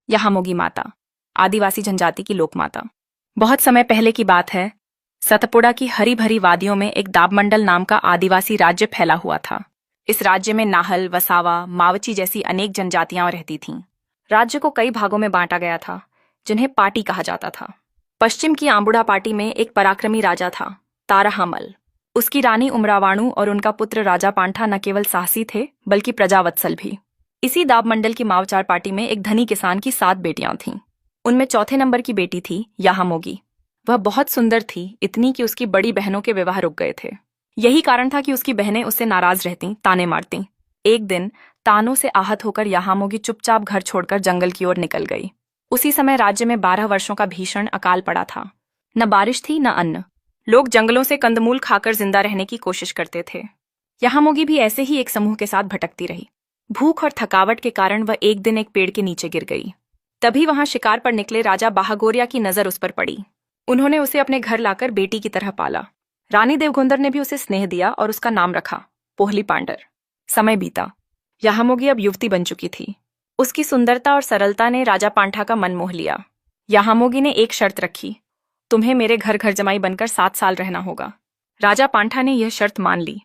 यहामोगी माता, आदिवासी जनजाति की लोक माता। बहुत समय पहले की बात है। सतपुड़ा की हरी भरी वादियों में एक दाबमंडल नाम का आदिवासी राज्य फैला हुआ था। इस राज्य में नाहल, वसावा, मावची जैसी अनेक जनजातियां रहती थीं। राज्य को कई भागों में बांटा गया था, जिन्हें पाटी कहा जाता था। पश्चिम की आंबुड़ा पाटी में एक पराक्रमी राजा था, ताराहामल। उसकी रानी उमरावाणु और उनका पुत्र राजा पांठा न केवल साहसी थे, बल्कि प्रजावत्सल भी। इसी दाबमंडल की मावचार पाटी में एक धनी किसान की 7 बेटियां थीं। उनमें चौथे नंबर की बेटी थी यहामोगी। वह बहुत सुंदर थी, इतनी कि उसकी बड़ी बहनों के विवाह रुक गए थे। यही कारण था कि उसकी बहनें उससे नाराज रहतीं, ताने मारतीं। एक दिन तानों से आहत होकर यहामोगी चुपचाप घर छोड़कर जंगल की ओर निकल गई। उसी समय राज्य में 12 वर्षों का भीषण अकाल पड़ा था। न बारिश थी, न अन्न। लोग जंगलों से कंदमूल खाकर जिंदा रहने की कोशिश करते थे। यहामोगी भी ऐसे ही एक समूह के साथ भटकती रही। भूख और थकावट के कारण वह एक दिन एक पेड़ के नीचे गिर गई। तभी वहां शिकार पर निकले राजा बाहागोरिया की नजर उस पर पड़ी। उन्होंने उसे अपने घर लाकर बेटी की तरह पाला। रानी देवगुंदर ने भी उसे स्नेह दिया और उसका नाम रखा पोहली पांडर। समय बीता। यहामोगी अब युवती बन चुकी थी। उसकी सुंदरता और सरलता ने राजा पांठा का मन मोह लिया। यहामोगी ने एक शर्त रखी, तुम्हें मेरे घर घर जमाई बनकर 7 साल रहना होगा। राजा पांठा ने यह शर्त मान ली।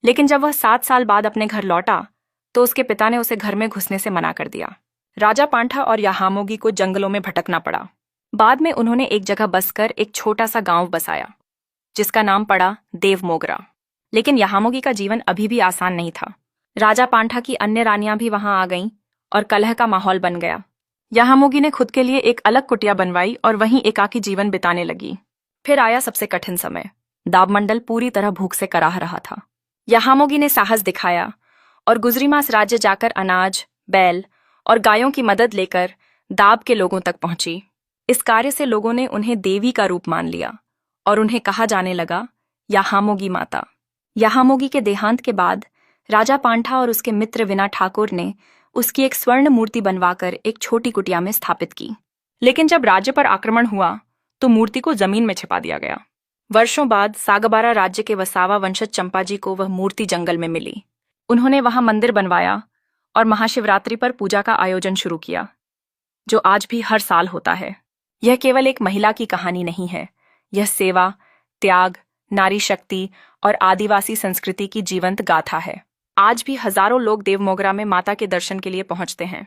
लेकिन जब वह 7 साल बाद अपने घर लौटा तो उसके पिता ने उसे घर में घुसने से मना कर दिया। राजा पांठा और यहामोगी को जंगलों में भटकना पड़ा। बाद में उन्होंने एक जगह बसकर एक छोटा सा गांव बसाया, जिसका नाम पड़ा देवमोगरा। लेकिन यहामोगी का जीवन अभी भी आसान नहीं था। राजा पांठा की अन्य रानियां भी वहां आ गईं और कलह का माहौल बन गया। यहामोगी ने खुद के लिए एक अलग कुटिया बनवाई और वहीं एकाकी जीवन बिताने लगी। फिर आया सबसे कठिन समय। दाबमंडल पूरी तरह भूख से कराह रहा था। यहामोगी ने साहस दिखाया और गुजरीमास राज्य जाकर अनाज, बैल और गायों की मदद लेकर दाब के लोगों तक पहुंची। इस कार्य से लोगों ने उन्हें देवी का रूप मान लिया और उन्हें कहा जाने लगा यहामोगी माता। यहामोगी के देहांत के बाद राजा पांठा और उसके मित्र विना ठाकुर ने उसकी एक स्वर्ण मूर्ति बनवाकर एक छोटी कुटिया में स्थापित की। लेकिन जब राज्य पर आक्रमण हुआ तो मूर्ति को जमीन में छिपा दिया गया। वर्षों बाद सागबारा राज्य के वसावा वंशज चंपाजी को वह मूर्ति जंगल में मिली। उन्होंने वहां मंदिर बनवाया और महाशिवरात्रि पर पूजा का आयोजन शुरू किया, जो आज भी हर साल होता है। यह केवल एक महिला की कहानी नहीं है, यह सेवा, त्याग, नारी शक्ति और आदिवासी संस्कृति की जीवंत गाथा है। आज भी हजारों लोग देवमोगरा में माता के दर्शन के लिए पहुंचते हैं।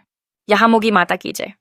यहामोगी माता की जय।